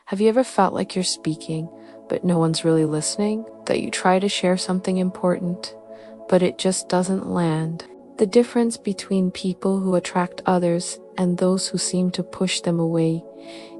Have you ever felt like you're speaking, but no one's really listening? That you try to share something important, but it just doesn't land? The difference between people who attract others and those who seem to push them away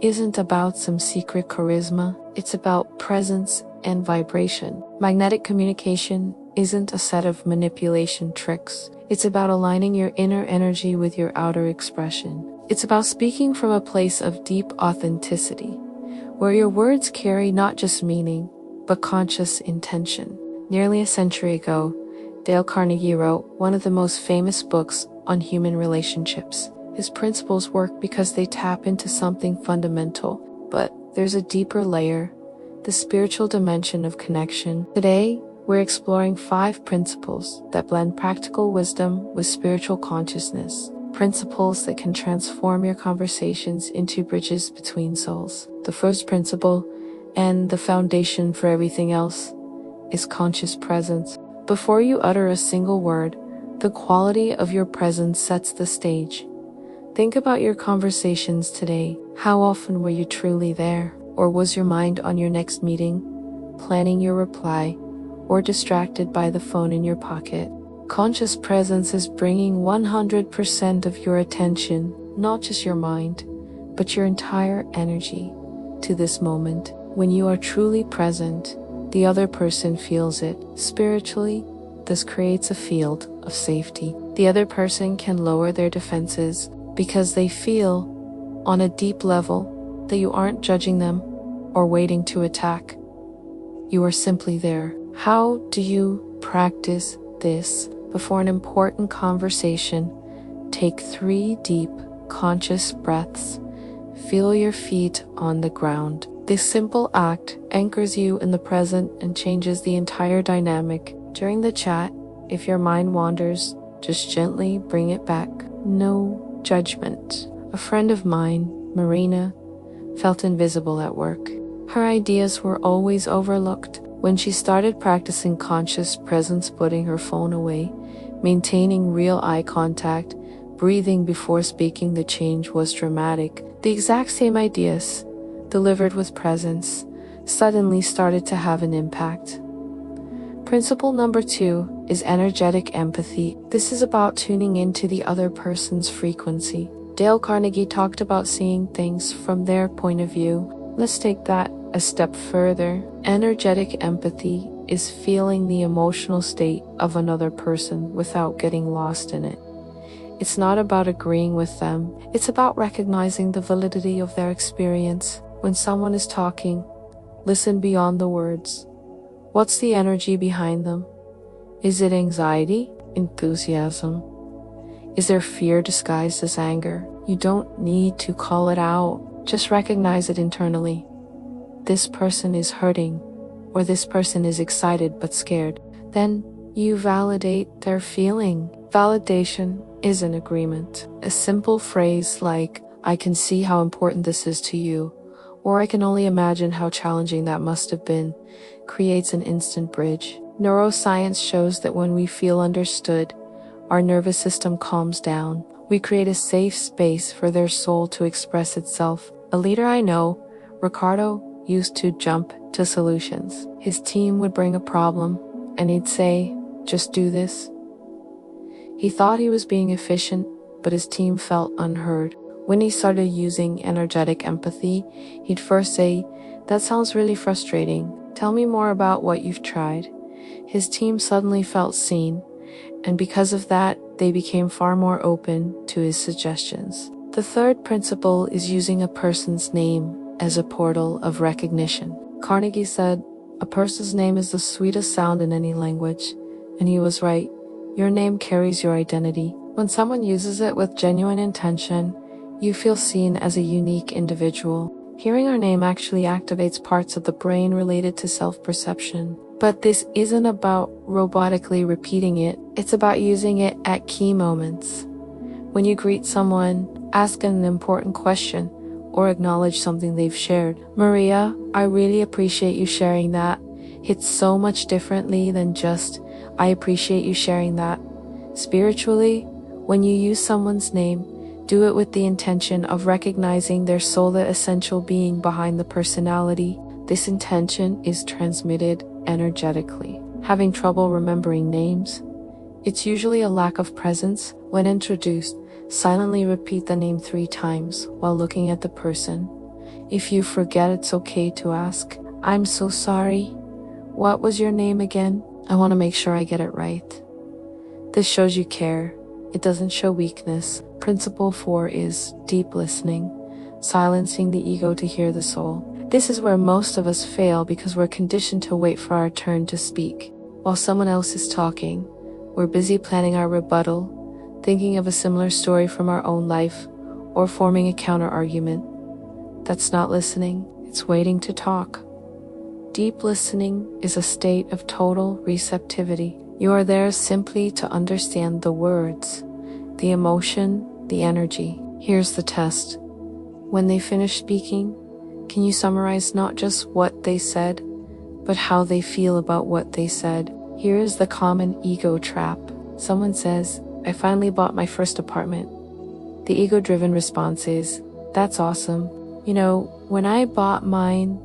isn't about some secret charisma. It's about presence and vibration. Magnetic communication isn't a set of manipulation tricks. It's about aligning your inner energy with your outer expression. It's about speaking from a place of deep authenticity, where your words carry not just meaning, but conscious intention. Nearly a century ago, Dale Carnegie wrote one of the most famous books on human relationships. His principles work because they tap into something fundamental, but there's a deeper layer, the spiritual dimension of connection. Today, we're exploring 5 principles that blend practical wisdom with spiritual consciousness. Principles that can transform your conversations into bridges between souls. The first principle, and the foundation for everything else, is conscious presence. Before you utter a single word, the quality of your presence sets the stage. Think about your conversations today. How often were you truly there? Or was your mind on your next meeting, planning your reply, or distracted by the phone in your pocket? Conscious presence is bringing 100% of your attention, not just your mind, but your entire energy, to this moment. When you are truly present, the other person feels it. Spiritually, this creates a field of safety. The other person can lower their defenses because they feel, on a deep level, that you aren't judging them or waiting to attack. You are simply there. How do you practice this? Before an important conversation, take 3 deep, conscious breaths. Feel your feet on the ground. This simple act anchors you in the present and changes the entire dynamic. During the chat, if your mind wanders, just gently bring it back. No judgment. A friend of mine, Marina, felt invisible at work. Her ideas were always overlooked. When she started practicing conscious presence, putting her phone away, maintaining real eye contact, breathing before speaking, the change was dramatic. The exact same ideas, delivered with presence, suddenly started to have an impact. Principle number 2 is energetic empathy. This is about tuning into the other person's frequency. Dale Carnegie talked about seeing things from their point of view. Let's take that a step further. Energetic empathy is feeling the emotional state of another person without getting lost in it. It's not about agreeing with them. It's about recognizing the validity of their experience. When someone is talking, listen beyond the words. What's the energy behind them? Is it anxiety? Enthusiasm? Is there fear disguised as anger? You don't need to call it out. Just recognize it internally. This person is hurting, or this person is excited but scared. Then you validate their feeling. Validation is an agreement. A simple phrase like, "I can see how important this is to you," or "I can only imagine how challenging that must have been," creates an instant bridge. Neuroscience shows that when we feel understood, our nervous system calms down. We create a safe space for their soul to express itself. A leader I know, Ricardo, used to jump to solutions. His team would bring a problem, and he'd say, "Just do this." He thought he was being efficient, but his team felt unheard. When he started using energetic empathy, he'd first say, "That sounds really frustrating. Tell me more about what you've tried." His team suddenly felt seen, and because of that, they became far more open to his suggestions. The third principle is using a person's name as a portal of recognition. Carnegie said, "A person's name is the sweetest sound in any language," and he was right. Your name carries your identity. When someone uses it with genuine intention, you feel seen as a unique individual. Hearing our name actually activates parts of the brain related to self-perception. But this isn't about robotically repeating it. It's about using it at key moments. When you greet someone, ask an important question, or acknowledge something they've shared. "Maria, I really appreciate you sharing that." Hits so much differently than just, "I appreciate you sharing that." Spiritually, when you use someone's name, Do it with the intention of recognizing their soul, the essential being behind the personality. This intention is transmitted energetically. Having trouble remembering names? It's usually a lack of presence. When introduced, silently repeat the name 3 times while looking at the person. If you forget, it's okay to ask, "I'm so sorry. What was your name again? I want to make sure I get it right." This shows you care. It doesn't show weakness. Principle 4 is deep listening, silencing the ego to hear the soul. This is where most of us fail because we're conditioned to wait for our turn to speak. While someone else is talking, we're busy planning our rebuttal, thinking of a similar story from our own life, or forming a counter-argument. That's not listening, it's waiting to talk. Deep listening is a state of total receptivity. You are there simply to understand the words, the emotion, the energy. Here's the test. When they finish speaking, can you summarize not just what they said, but how they feel about what they said? Here is the common ego trap. Someone says, "I finally bought my first apartment." The ego-driven response is, "That's awesome. You know, when I bought mine,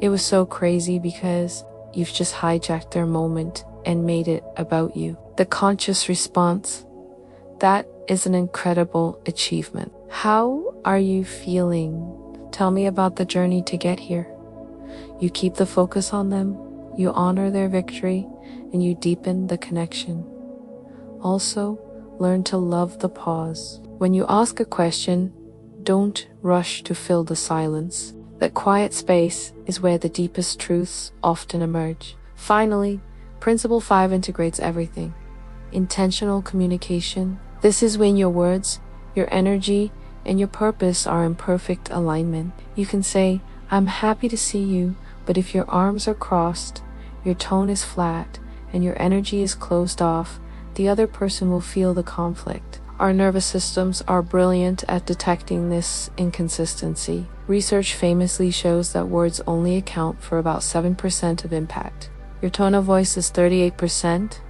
it was so crazy," because you've just hijacked their moment and made it about you. The conscious response, "That is an incredible achievement. How are you feeling? Tell me about the journey to get here." You keep the focus on them, you honor their victory, and you deepen the connection. Also, learn to love the pause. When you ask a question, don't rush to fill the silence. That quiet space is where the deepest truths often emerge. Finally, Principle 5 integrates everything. Intentional communication. This is when your words, your energy, and your purpose are in perfect alignment. You can say, "I'm happy to see you," but if your arms are crossed, your tone is flat, and your energy is closed off, the other person will feel the conflict. Our nervous systems are brilliant at detecting this inconsistency. Research famously shows that words only account for about 7% of impact. Your tone of voice is 38%,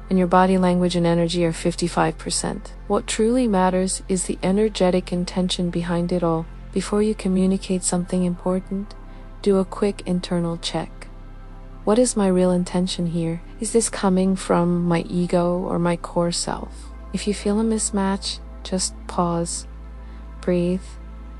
and your body language and energy are 55%. What truly matters is the energetic intention behind it all. Before you communicate something important, do a quick internal check. What is my real intention here? Is this coming from my ego or my core self? If you feel a mismatch, just pause, breathe,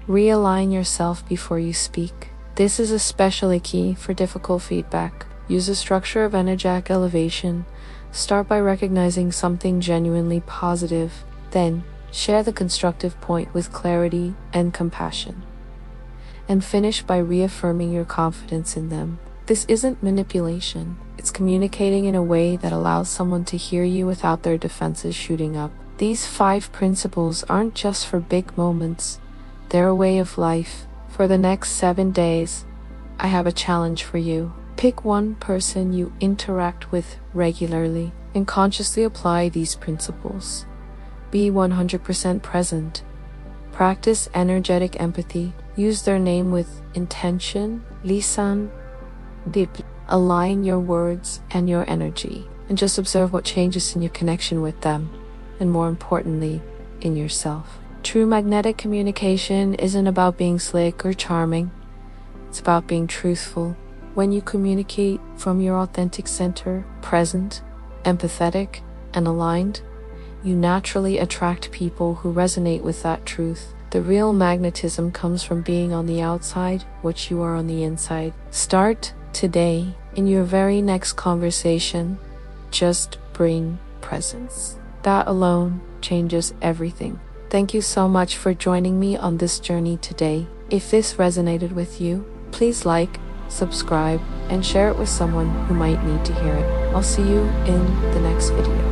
realign yourself before you speak. This is especially key for difficult feedback. Use a structure of energetic elevation. Start by recognizing something genuinely positive, then share the constructive point with clarity and compassion. And finish by reaffirming your confidence in them. This isn't manipulation. It's communicating in a way that allows someone to hear you without their defenses shooting up. These 5 principles aren't just for big moments. They're a way of life. For the next 7 days, I have a challenge for you. Pick one person you interact with regularly and consciously apply these principles. Be 100% present. Practice energetic empathy. Use their name with intention. Listen deeply. Align your words and your energy. And just observe what changes in your connection with them. And more importantly, in yourself. True magnetic communication isn't about being slick or charming. It's about being truthful. When you communicate from your authentic center, present, empathetic, and aligned, you naturally attract people who resonate with that truth. The real magnetism comes from being on the outside what you are on the inside. Start today. In your very next conversation, just bring presence. That alone changes everything. Thank you so much for joining me on this journey today. If this resonated with you, please like, subscribe, and share it with someone who might need to hear it. I'll see you in the next video.